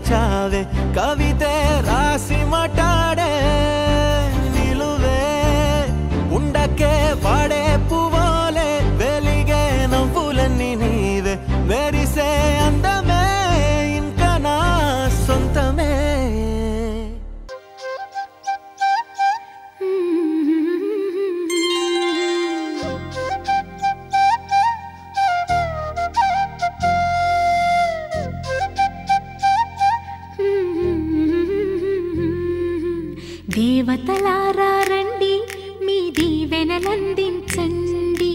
మరచావే కవితే రాసి మాట్లాడే నిలువే ఉండకే వాడే పువ్వులే వెలిగే నవ్వులన్నీ నీవే మెరిసే అందమే ఇంకా నా సొంతమే దేవతలారా రండి మీ దీవెనలందించండి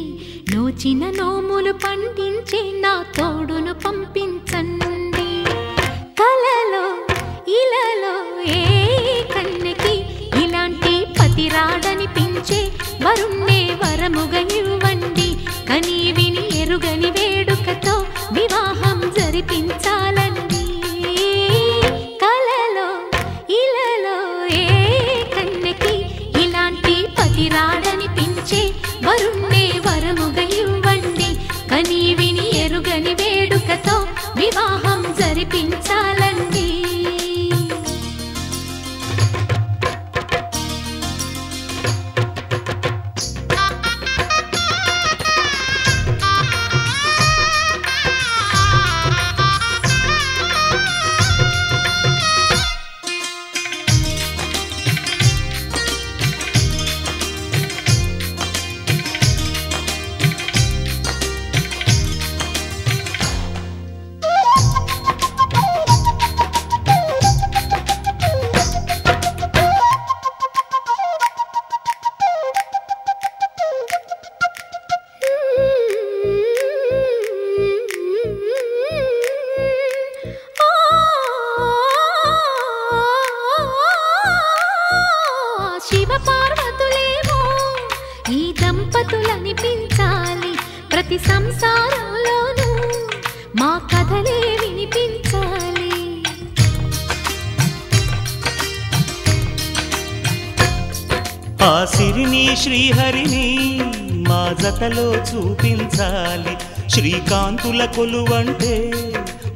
నోచిన నోములు పండించే నా తోడును పంపించండి కలలో ఇలలో ఏ కన్నెకి ఇలాంటి పతిరాడనిపించే వరుణ్ణే వరముగా ఇవ్వండి కని విని ఎరుగని వేడుకతో వివాహం జరిపించాలండి కలలో ఇలలో ఏ కన్నెకి ఇలాంటి పతిరాడనిపించే వరుణ్ణే వరముగా ఇవ్వండి కని విని ఎరుగని వేడుకతో వివాహం జరిపించాలండి దంపతులనిపించాలి ప్రతి సంసారంలోనూ మా కథలే వినిపించాలి ఆ సిరిని శ్రీహరిని మా జతలో చూపించాలి శ్రీకాంతుల కొలువంటే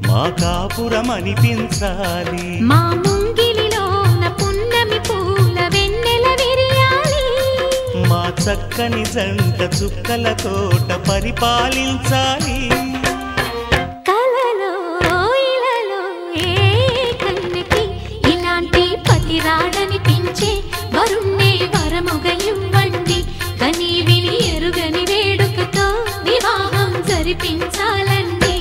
మా కాపురం అనిపించాలి మా ముంగిలిలోన పున్నమి పూల వెన్నెల విరియాలి మా చక్కని జంట చుక్కల తోట పరిపాలించాలి కలలో ఇలలో ఏ కన్నెకి ఇలాంటి పతిరాడనిపించే వరుణ్ణే వరముగా ఇవ్వండి కని విని ఎరుగని వేడుకతో వివాహం జరిపించాలండి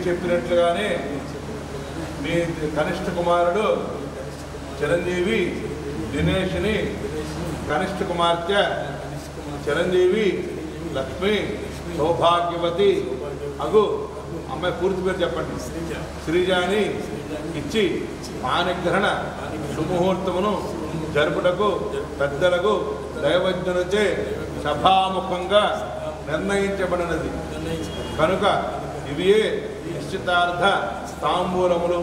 చెప్పినట్లుగానే మీ కనిష్ట కుమారుడు చిరంజీవి దినేష్ని కనిష్ట కుమార్తె చిరంజీవి లక్ష్మి సౌభాగ్యవతి అగు అమ్మాయి పూర్తి పేరు చెప్పండి శ్రీజాని ఇచ్చి పానిగ్రహణ సుముహూర్తమును జరుపుటకు పెద్దలకు దైవజ్ఞులచే సభాముఖంగా నిర్ణయించబడినది కనుక ఇవియే నిశ్చితార్థ తాంబూలములు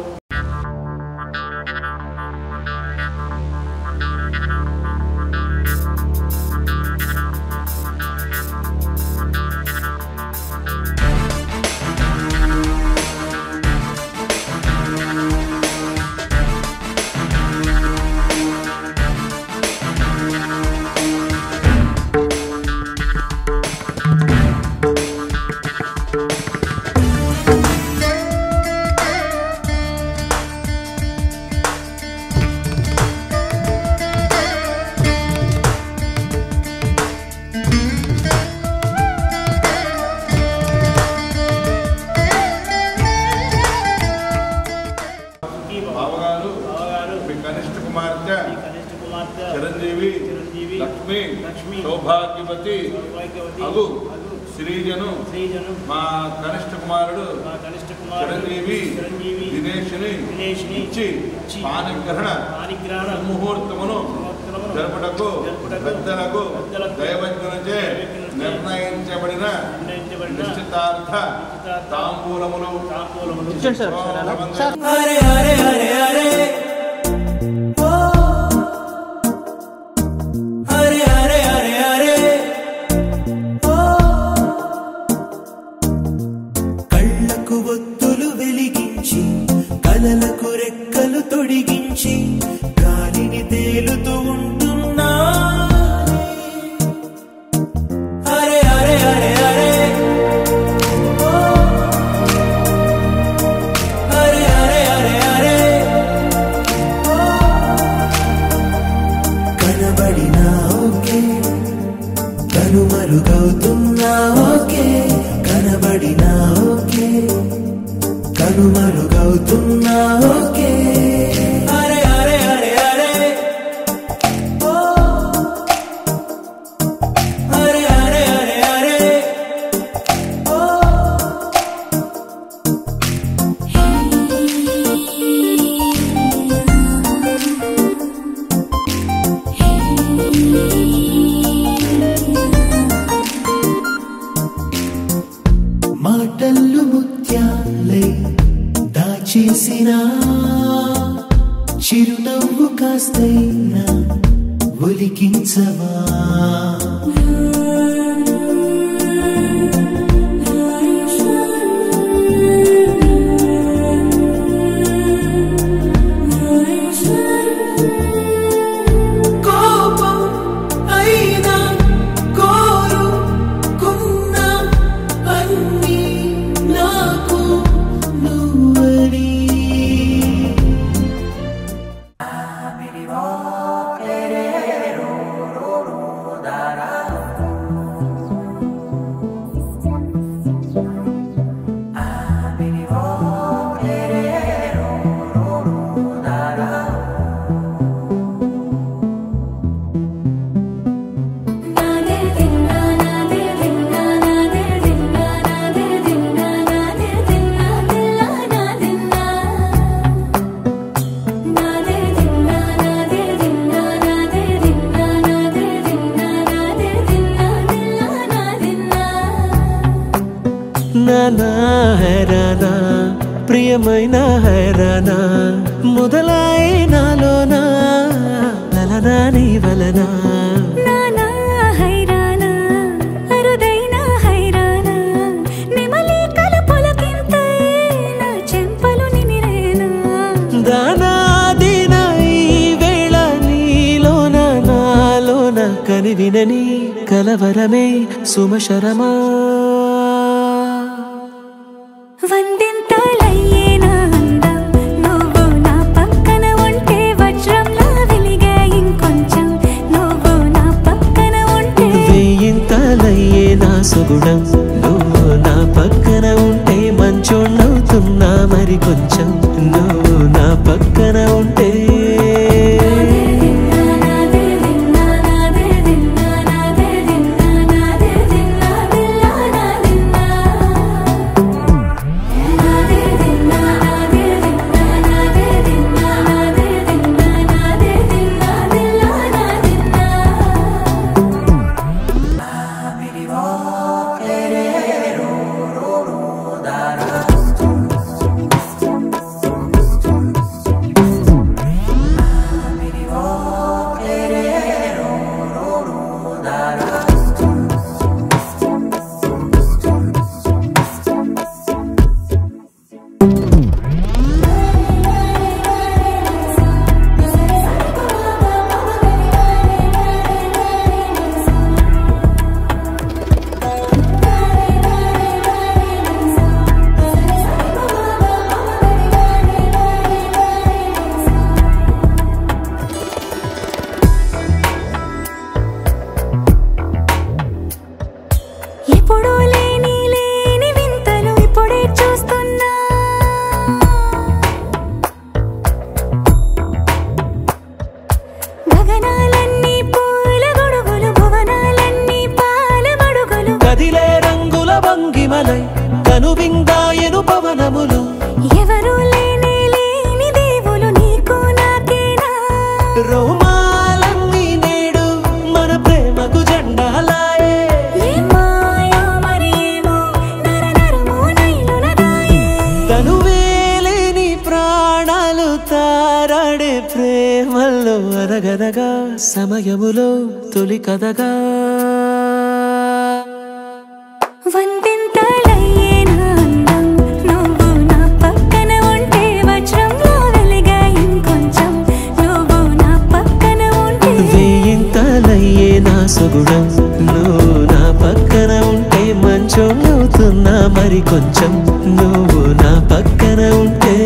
చిరంజీవి లక్ష్మి సౌభాగ్యవతి అగు శ్రీజను మా కనిష్ట కుమారుడు చిరంజీవి దినేష్ని ఇచ్చి పాణిగ్రహణ ముహూర్తమును జరుపుటకు పెద్దలకు దైవజ్ఞులచే నిర్ణయించబడిన నిశ్చితార్థ తాంబూలములు కళ్ళకు ఒత్తులు వెలిగించి కలలకు రెక్కలు తొడిగించి గాలిని తేలుతూ ఉంటున్నా అరే అరే అరే అరే అరే అరే అరే అరే కనబడినా ఓకే కనుమరుగవుతున్నా ఓకే కనబడినా ఓకే కనుమరుగవుతున్నా ఓకే అరే అరే అరే అరే ఓ అరే అరే అరే అరే ఓ మాటల్లు ముత్యాలై దాచేసిన చిరునవ్వు కాస్తైనా ఒలికించవా కోపం అయినా కోరుకున్నా అన్నీ నాకు నువ్వని నానా హైరానా ప్రియమైన హైరానా మొదలాయి నాలోనా లలనా నీ వలనా నానా హైరానా అరుదైన హైరానా నిమలి కలుపులకింతై నా చెంపలు నిమిరేనా దానాదిన ఈ వేళ నీలోన నాలోన కనివినని కలవరమే సుమశరమా వందింతలయ్యేనా అందం నువ్వు నా పక్కన ఉంటే వజ్రంలా వెలిగే ఇంకొంచెం నువ్వు నా పక్కన ఉంటే వేయింతలయ్యే నా సుగుణం నువ్వు నా పక్కన ఉంటే మంచోణ్ణవుతున్నా మరి కొంచెం నువ్వు నా పక్కన ఉంటే కదిలే రంగుల భంగిమలై కనువిందాయను పవనములు ఆడే ప్రేమల్లో అనగనగా సమయములో తొలి కథగా వందింతలయ్యేనా అందం నువ్వు నా పక్కన ఉంటే వజ్రంలా వెలిగా ఇంకొంచెం నువ్వు నా పక్కన ఉంటే వేయింతలయ్యే నా సుగుణం నువ్వు నా పక్కన ఉంటే మంచోళ్ళవుతున్నా మరి కొంచెం నువ్వు నా పక్కన ఉంటే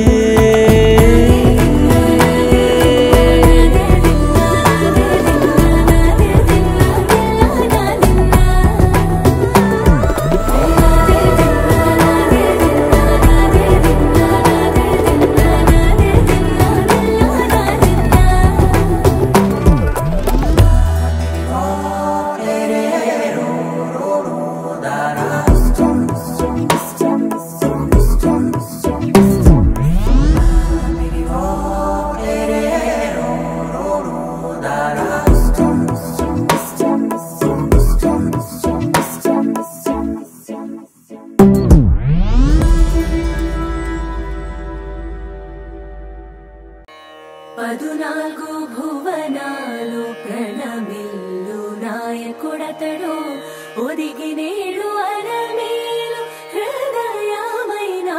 పదునాలుగు భువనాలు ప్రణమిల్లు నాయకుడతడు ఒదిగి నేడు అరమేలు హృదయమైనాడు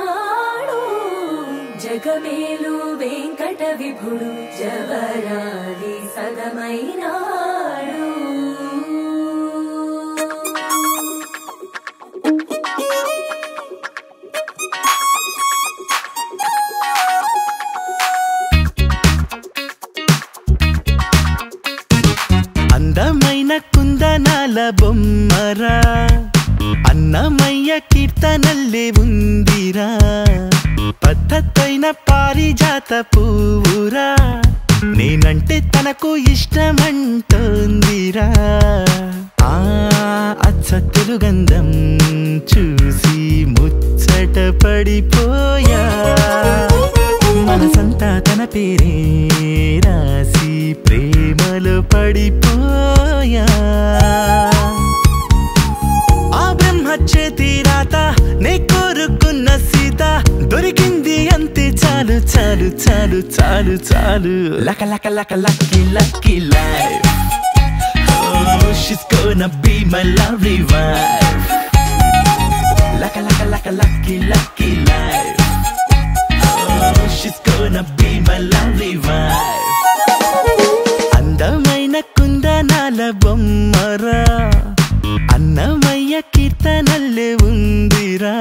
జగమేలు వెంకట విభుడు జవరాలి సదమైనాడు అందమైన కుందనాల బొమ్మరా అన్నమయ్య కీర్తనల్లే ఉందిరా పద్ధతైన పారిజాత పువ్వురా నేనంటే తనకు ఇష్టమంటోందిరా ఆ అచ్చ తెలుగంధం చూసి ముచ్చట పడిపోయా మనసంతా తన పేరే రాసి ప్రేమలో పడిపోయా ఆ బ్రహ్మ చేతి రాత నే కోరుకున్న సీత దొరికింది అంతే చాలు చాలు చాలు చాలు చాలు లక లక లక lucky lucky life Oh, she's gonna be my lovely wife లక లక లక lucky lucky life Oh, she's gonna be my lovely wife అందమైన కుందనాల బొమ్మరా అన్నమయ్య కీర్తనల్లే ఉందిరా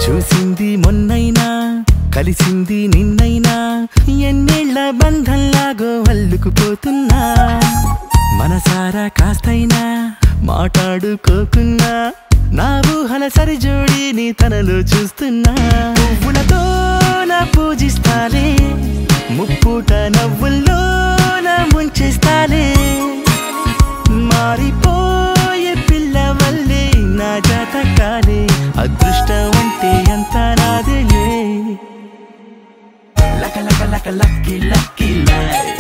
చూసింది మొన్నైనా కలిసింది నిన్నైనా ఎన్నేళ్ల బంధంలాగో అల్లుకుపోతున్నా మనసారా కాస్తైనా మాట్లాడుకోకున్నా నా ఊహల సరిజోడిని తనలో చూస్తున్నా పువ్వులతో నా పూజిస్తాలే ముప్పుట నవ్వుల్లో నా ముంచేస్తాలే మారిపోయే పిల్లవల్లే నా జాతకాలే అదృష్టం అంటే ఎంత నాదేలే లక లక లక lucky lucky life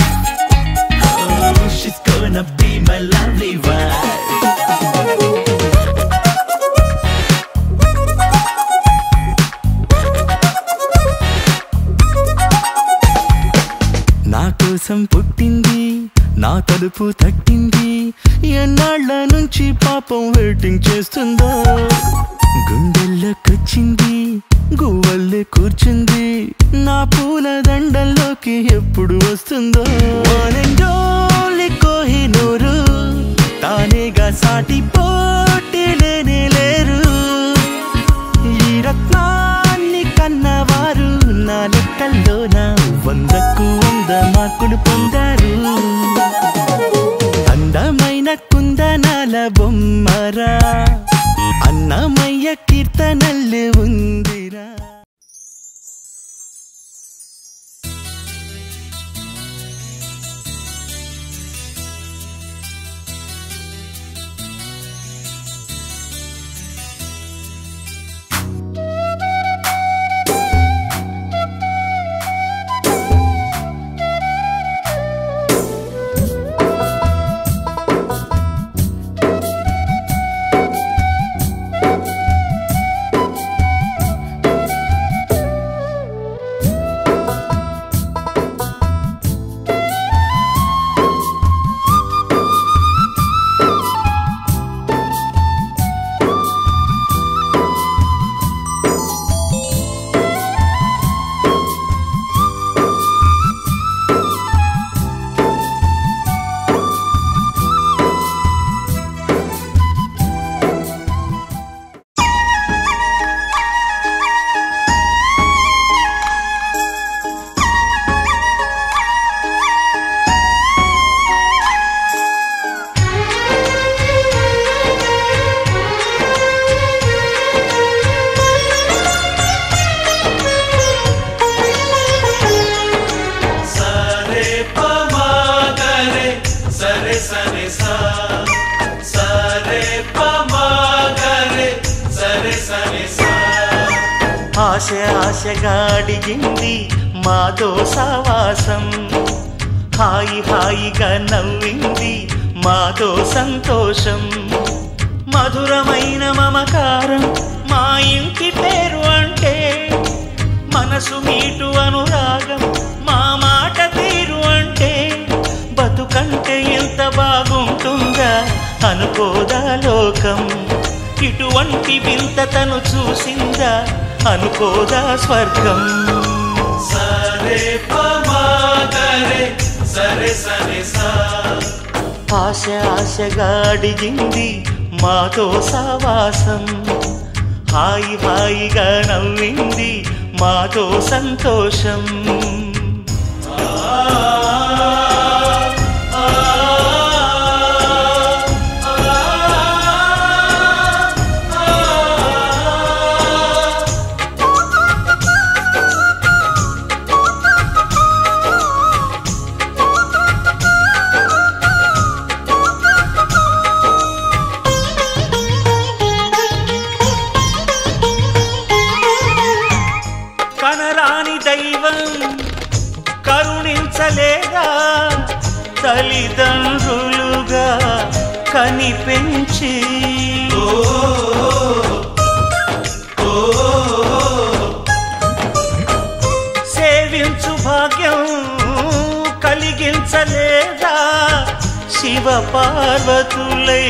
Oh, she's gonna be my lovely wife నా కోసం పుట్టింది నా తలుపు తట్టింది ఎన్నాళ్ళ నుంచి పాపం వెయిటింగ్ చేస్తుందో గుండెల్లోకొచ్చింది గువ్వల్లే కూర్చుంది నా పూల దండల్లోకి ఎప్పుడు వస్తుందో కోహినూరు తానేగా సాటి పోటీ లేనే లేరు ఈ రత్నాన్ని కన్నవారు నా లెక్కల్లోన 100కు 100 మార్కులు పొందారు అందమైన కుందనాల బొమ్మరా అన్నమయ్య కీర్తనల్లే ఉందిరా ఆశగా అడిగింది మాతో సావాసం హాయి హాయిగా నవ్వింది మాతో సంతోషం మధురమైన మమకారం మా ఇంటి పేరు అంటే మనసు మీటు అనురాగం మా మాట తీరు అంటే బతుకంటే ఎంత బాగుంటుందా అనుకోదా లోకం ఇటువంటి వింత తను చూసిందా అనుకోదా స్వర్గం సరే పమాగరే సరే సరే సా ఆశ ఆశగా అడిగింది మాతో సావాసం హాయి హాయిగా నవ్వింది మాతో సంతోషం కరుణించలేదా తల్లిదండ్రులుగా కనిపెంచి సేవించు భాగ్యం కలిగించలేదా శివ పార్వతులై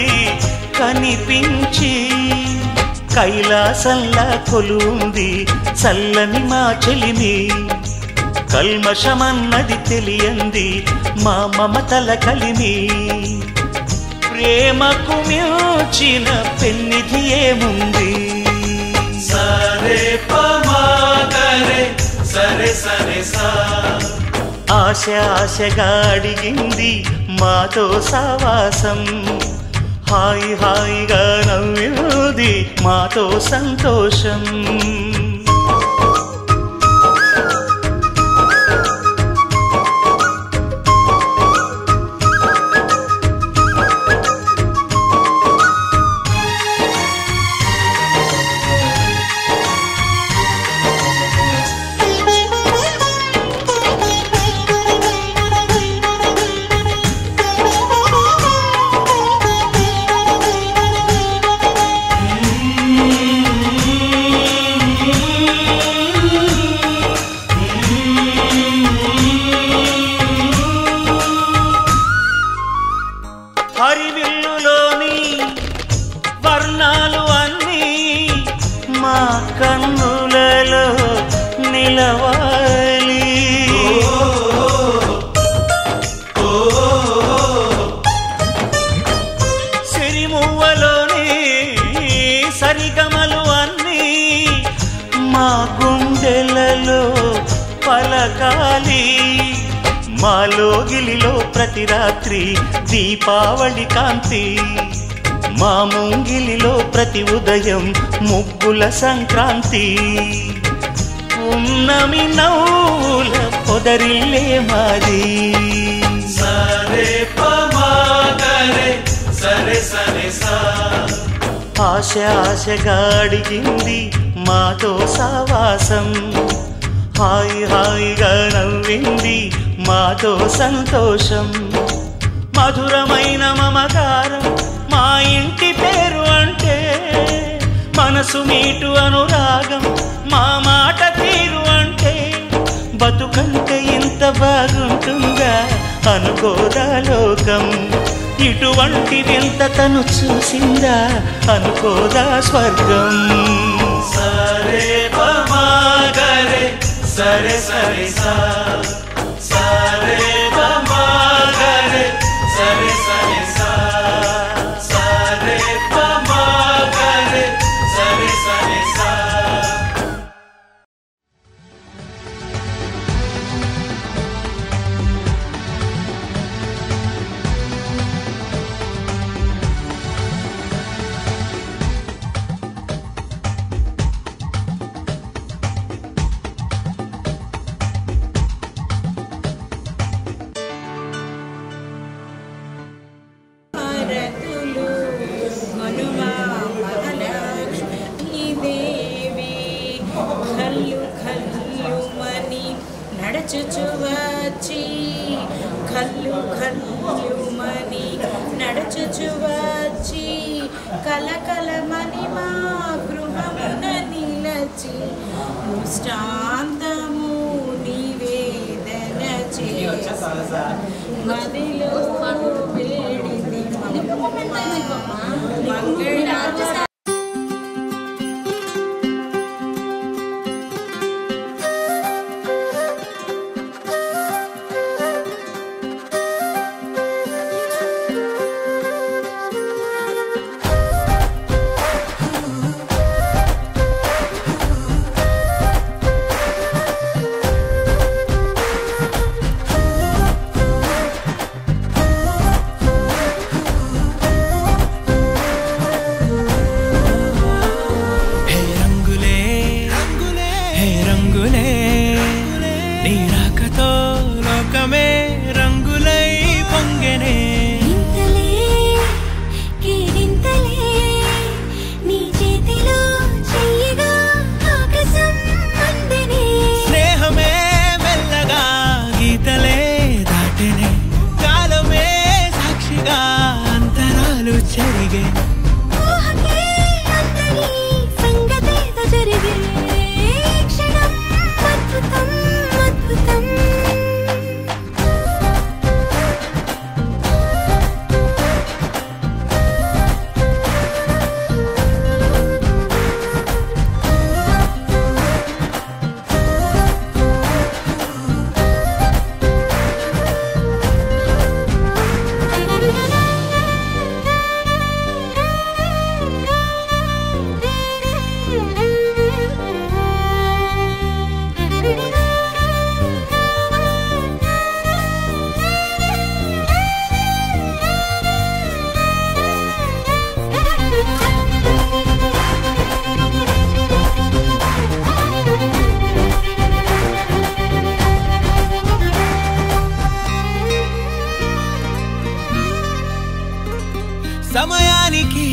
కనిపించి కైలాసంలా కొలుంది చల్లని మా చెలిమి కల్మషమన్నది తెలియంది మా మమతల కలిమి ప్రేమకు మించిన పెన్నిధి ఏముంది సరే పమాగరే సరే సరే సా ఆశ ఆశగా అడిగింది మాతో సావాసం హాయి హాయిగా నవ్వింది మాతో సంతోషం హరివిల్లులోని వర్ణాలు అన్నీ మా కన్నులలో నిలవాలి సిరిమువ్వలోని సరిగమలు అన్నీ మా గుండెలలో పలకాలి మాలోగిలిలో ప్రతి రాత్రి దీపావళి కాంతి మా ముంగిలిలో ప్రతి ఉదయం ముగ్గుల సంక్రాంతి ఉన్నమి నవ్వుల పొదరిల్లే మాది సరే పమాగరే సరే సరే సా ఆశ ఆశగా అడిగింది మాతో సావాసం హాయి హాయిగా నవ్వింది మాతో సంతోషం మధురమైన మమకారం మా ఇంటి పేరు అంటే మనసు మీటు అనురాగం మా మాట తీరు అంటే బతుకంటే ఇంత బాగుంటుందా అనుకోదా లోకం ఇటువంటి వింత తను చూసిందా అనుకోదా స్వర్గం సరే పమాగరే సరే సరే సా సరే పమాగరే సరే సరే సా సరే పమాగరే సరే సరే సా నడుచుచు వచ్చి కల్లు కల్లుమని నడుచుచు వచ్చి కలకలమని మా గృహమున నిలచి ముష్టాంతము నివేదన చేసి మదిలో వేడింది మంగళ సమయానికి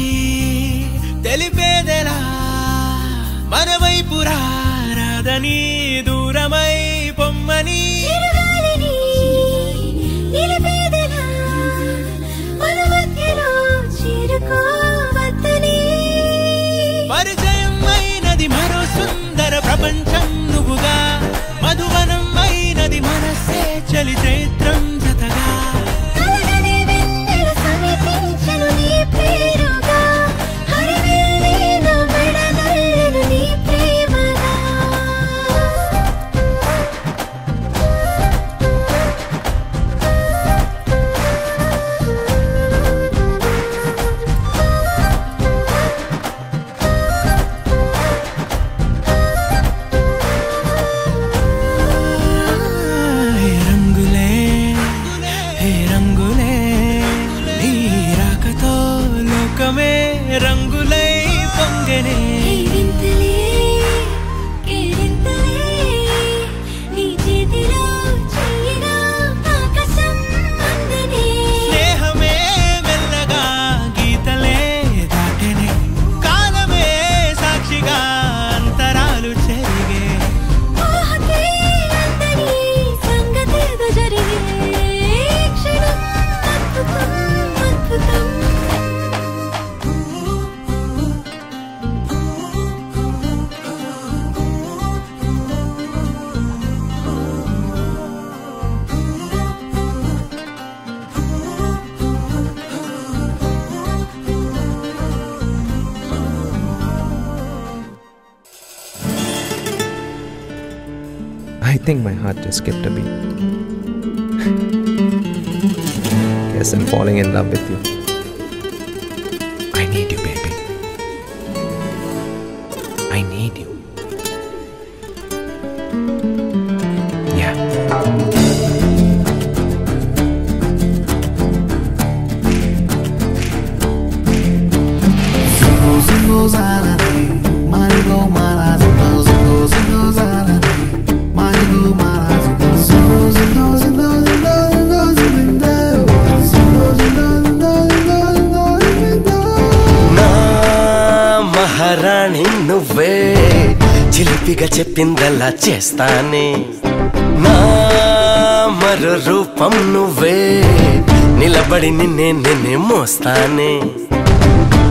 తెలిపేదెలా మనవైపు రాదని దూరమై పొమ్మని పరిచయం అయినది మరో సుందర ప్రపంచం నువ్వుగా మధువనం అయినది మనసే చలి చైత్రం జతగా రంగులై పొంగనే స్నేహమే మెల్లగా గీతలే దాటనే కాలమే సాక్షిగా అంతరాలు చెరిగే I think my heart just skipped a beat. Guess I'm falling in love with you. I need you, baby. I need you. Yeah. మహారాణి నువ్వే చిలిపిగా చెప్పిందల్లా చేస్తానే నా మరో రూపం నువ్వే నిలబడి నిన్నే మోస్తానే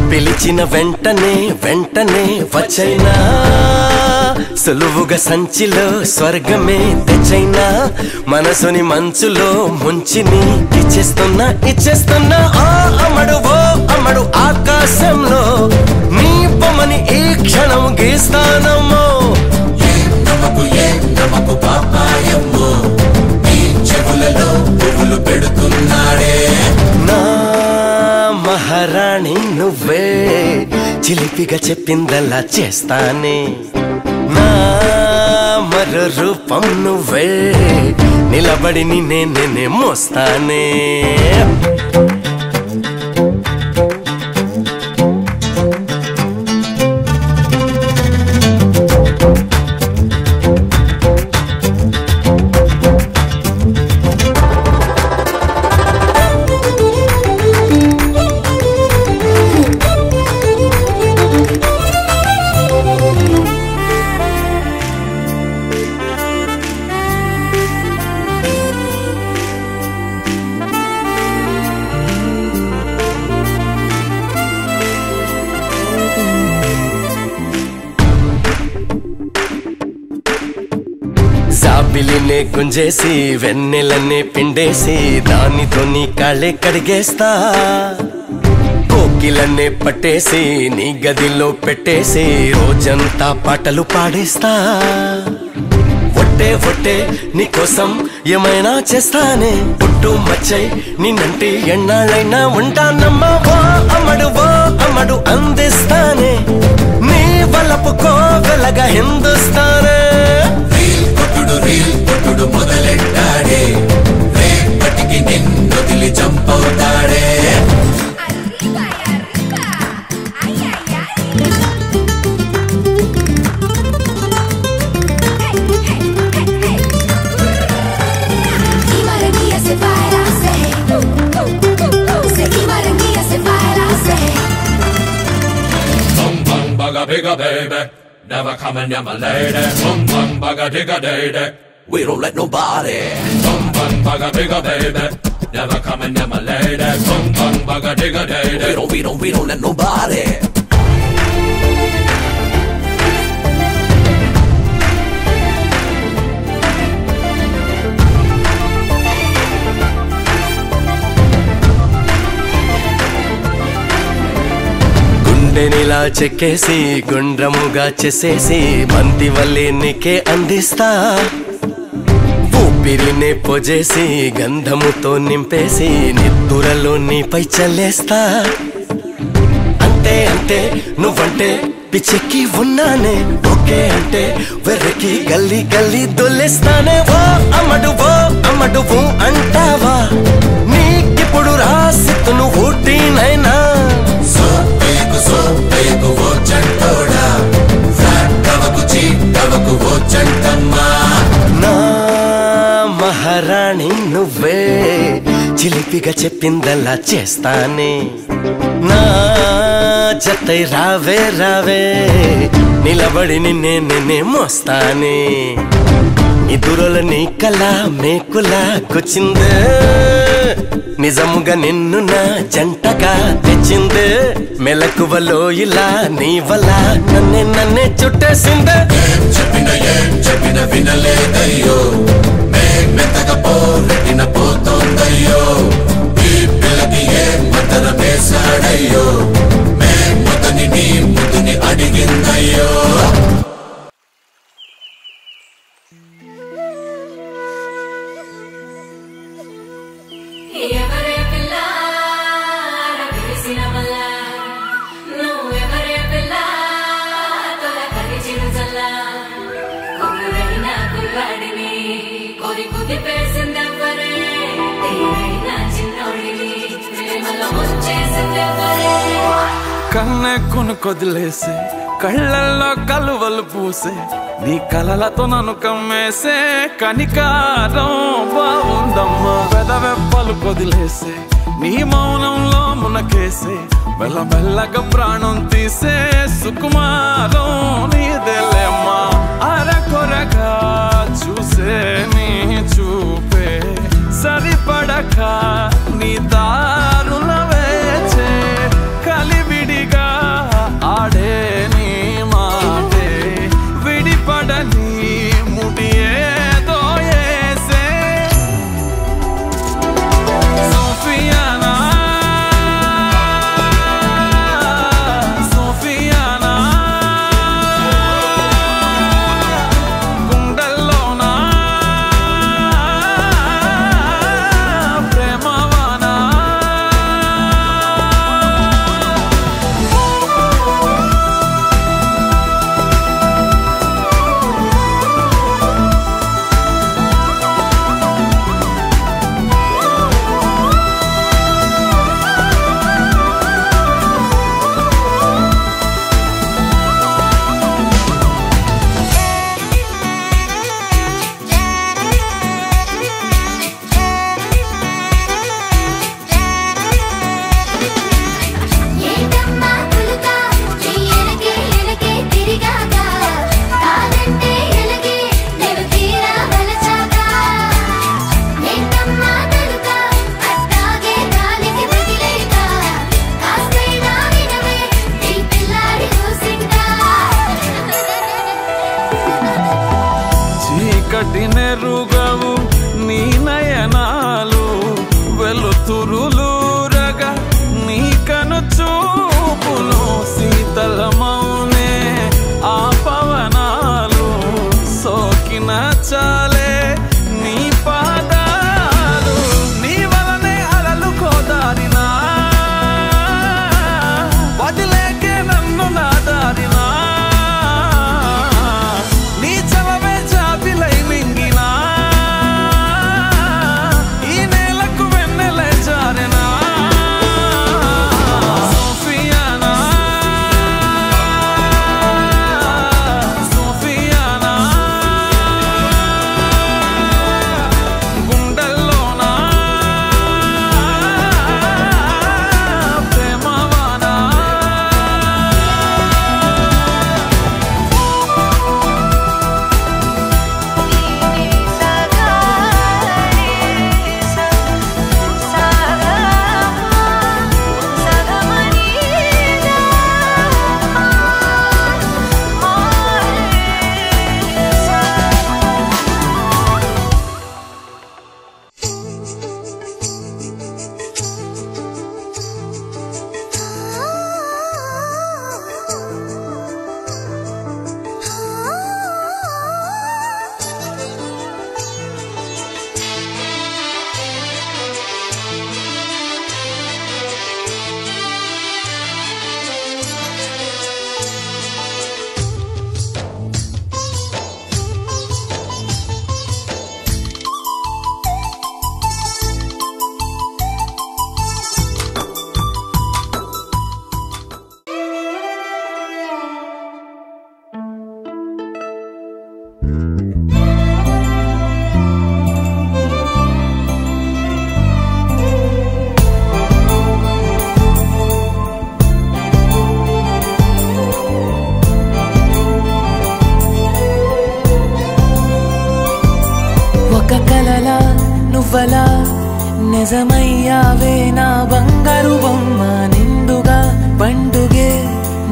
పిలిచిన వెంటనే వచ్చైనా సులువుగా సంచిలో స్వర్గమే తెచ్చైనా మనసుని మంచులో ముంచిని ఇచ్చేస్తున్నా ఆ అమ్మడు ఓ అమ్మడు ఆకాశంలో నీ బొమ్మని ఈ క్షణం గీస్తానమ్మో నమకు పాపాయమ్మో నీ చెవులలో పువ్వులు పెడుతున్నాడే నా మహారాణి నువ్వే చిలిపిగా చెప్పిందలా చేస్తానే నా మరో రూపం నువ్వే నిలబడి నిన్నే మోస్తానే జాబిలినే గుంజేసి వెన్నెలనే పిండేసి దానితో నీ కాళ్ళే కడిగేస్తా కోకిలనే పట్టేసి నీ గదిలో పెట్టేసి రోజంతా పాటలు పాడేస్తా ఒట్టే నీకోసం ఏమైనా చేస్తానే పుట్టు మచ్చై నిన్నంటి ఎన్నాళ్ళైనా ఉంటానమ్మా ఓ అమ్మడు అందిస్తానే నీ వలపు కోవెలగా హిందుస్తానే పుట్టుడు మొదలెట్టాడే రేపటికి నిన్ను వదిలి చంపవుతాడే Bigger baby, never coming near my lady. Bum bum bugger digger day. We don't let nobody. Bum bum bugger bigger baby, never coming near my lady. Bum bum bugger digger day. We don't let nobody. గుండెనిలా చెక్కేసి గుండ్రముగా చేసేసి బంతి వల్లే నీకే అందిస్తా ఊపిరినే పొజేసి గంధముతో నింపేసి నిద్దురలో నీపై చల్లేస్తా అంతే నువ్వంటే పిచ్చెక్కి ఉన్నానే okay అంటే వెర్రికి గల్లీ దొల్లేస్తానే ఓ అమ్మడు అంటావా నీకిప్పుడు రాసిత్తును ఊటీనైనా ఓ చంటోడా ఓ చంటమ్మా నా మహారాణి నువ్వే చిలిపిగా చెప్పిందలా చేస్తానే నా జతై రావే నిలబడి నిన్నే మోస్తానే ఇదురుల నీ కళ మేకులా కూర్చిందే నిజముగా నిన్ను నా జంటగా తెచ్చిందే మెలకువలో ఇలా నీ వల్ల నన్నే చుట్టేసిందే చెప్పిన వినలేదయ్యో మెత్తగా పోరెట్టిన పోతోందయ్యో ఈ పిల్లకి మతన వేసాడయ్యో మొదని నీ ముద్దుని అడిగిందయ్యో కన్నే కొనుకొదిలేసే కళ్ళల్లో కలువలు పూసే నీ కలలతో నన్ను కమ్మేసే కనికారం బాగుందమ్మా పెదవెప్పలు కొదిలేసే నీ మౌనంలో మునకేసే మెల్లమెల్లగా ప్రాణం తీసే సుకుమారం నీదేలేమ్మా అరకొరగా చూసే నీ చూపే తరహా నీ దారుల వేచే కలివిడిగా ఆడే నీ మాటే విడిపడని ముడి ఏదో ఏసే సోఫియానా సోఫియానా గుండెల్లోనా ప్రేమవానా ఏంటమ్మా పులుక ఎనకే ఎనకే తిరిగాక కాదంటే ఎలగే నేను తీరా వలచాక ఏంటమ్మా నలుక అట్టాగే గాలికి వదిలేక కాస్తైనా వినవే ఈ పిల్లాడి ఊసింకా చీకటి నెరుగవు నీ నయనాలు వెలుతురులూరగా నీ కను చూపులు శీతలమౌనే ఆ పవనాలు సోకిన చాలే నీ పాదాలు నీ వలనే అలలు కోదారినా వదిలేకే నన్ను నాదారినా నీ చలవే జాబిలై మింగినా ఈ నేలకు వెన్నెలే జారెనా సోఫియానా సోఫియానా గుండెల్లోనా ప్రేమవానా ఒక కలలా నువ్వలా నిజమయ్యావే నా బంగారు బొమ్మ నిండుగా పండుగే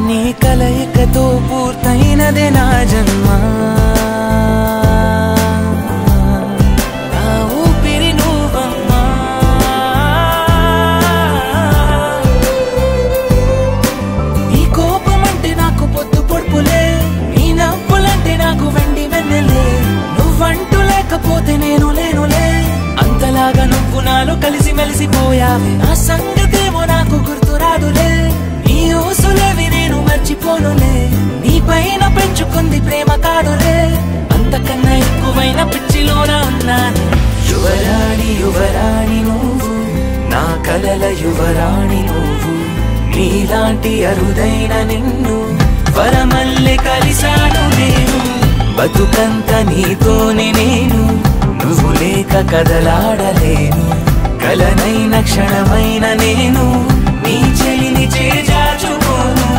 నీ కలయికతో పూర్తయినదే నా జన్మ నా ఊపిరి నువ్వమ్మా నీ కోపమంటే నాకు పొద్దు పొడుపులే నీ నవ్వులంటే నాకు వెండి వెన్నెలే నువ్వంటూ లేకపోతే నేను లేనులే అంతలాగా నువ్వు నాలో కలిసి మెలిసిపోయావే నా సంగతేమో నాకు గుర్తురాదులే నీ ఊసులేవి నేను మర్చిపోనులే నీ పైన పెంచుకుంది ప్రేమ కాదులే అంతకన్నా ఎక్కువైన పిచ్చిలోన ఉన్నాను యువరాణి యువరాణి నువ్వు నా కలల యువరాణి నువ్వు నీలాంటి అరుదైన నిన్ను వరమల్లె కలిశాను నేను బతుకంత నీతోనే నేను నువ్వు లేక కదలాడలేను కలనైన క్షణమైన నేను నీ చెలిని చేజాచుకోను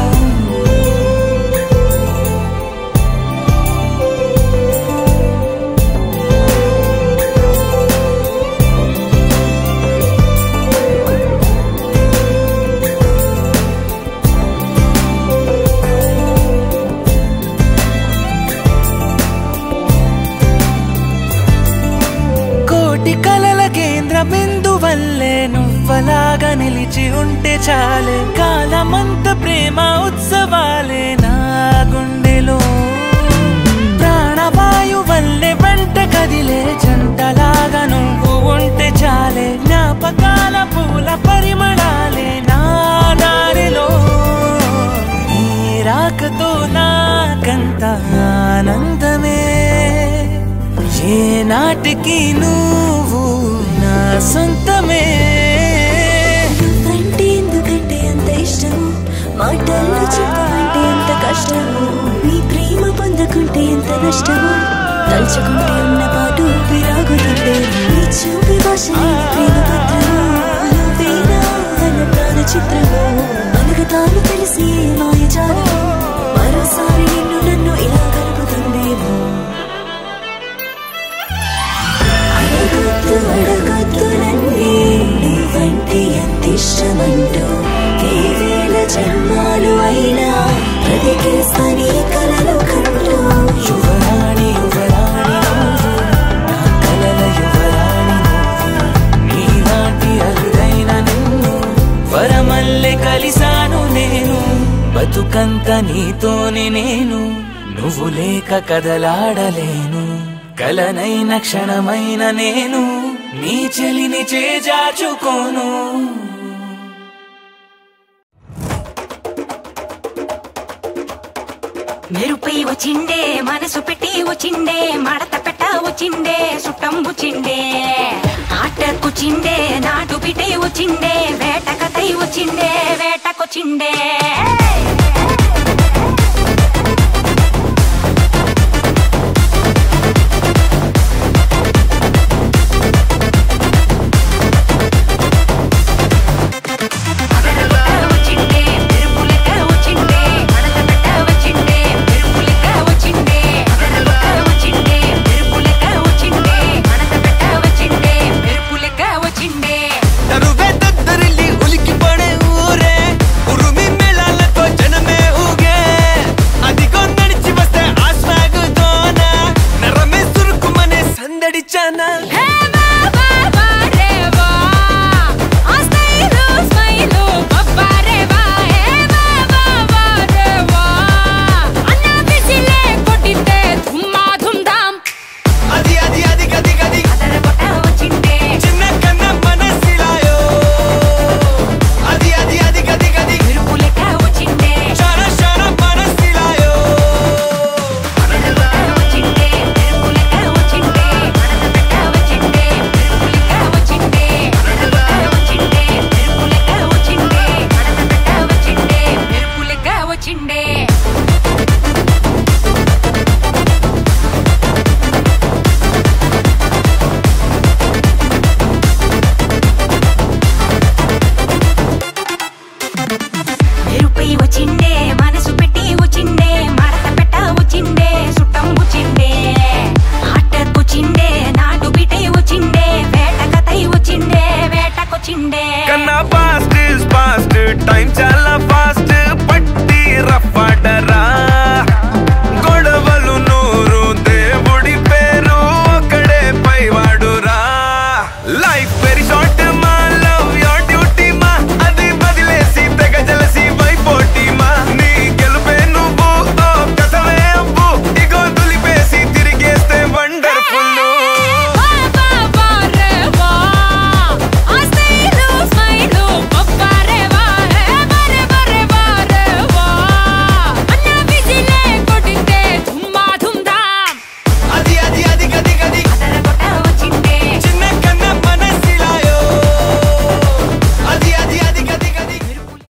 కోటి కలల కేంద్ర బిందువల్లే నువ్వలాగా నిలిచి ఉంటే చాలే కాలమంత ప్రేమ ఉత్సవాలే నా గుండెలో ప్రాణవాయు వల్లే వెంట కదిలే జంటలాగా నువ్వు ఉంటే చాలే జ్ఞాపకాల పూల పరిమళాలే నా దారిలో నీ రాకతో నాకంత ఆనందమే ఏ నాటికి నువ్వు నా సొంతమే అంటే ఎందుకంటే అంత ఇష్టము మాటల్లో చెప్పమంటే ఎంత కష్టము నీ ప్రేమ పొందకుంటే ఎంత నష్టము తలుచుకుంటే ఉన్న పాటు విరాగుతుంటే నీ చూపి భాష ప్రేమ పత్రము నువ్వేనా అన్న ప్రాణ చిత్రము మనకు తాను తెలిసి మాయజాలము మరోసారి నిన్ను నన్ను ఇలా కలుపుతుందేమో అడగొద్దు అడగొద్దు నన్నే నువ్వంటే ఎంత ఇష్టమంటూ వేవేల జన్మాలు అయినా బ్రతికేస్తా నీ కలలు కంటూ యువరాణి యువరాణి నువ్వు నా కలల యువరాణి నువ్వు నీలాంటి అరుదైన నిన్ను వరమల్లె కలిసాను నేను బతుకంత నీతోనే నేను నువ్వు లేక కదలాడలేను కలనైన క్షణమైన నేను నీ చెలిని చేజార్చుకోను మెరుపై వచ్చిండే మనసు పెట్టి వచ్చిండే మడత పెట్ట వచ్చిండే సుట్టం వచ్చిండే ఆటకొచ్చిండే నాటు బిడ్డ వచ్చిండే వేటకతై వచ్చిండే వేటకొచ్చిండే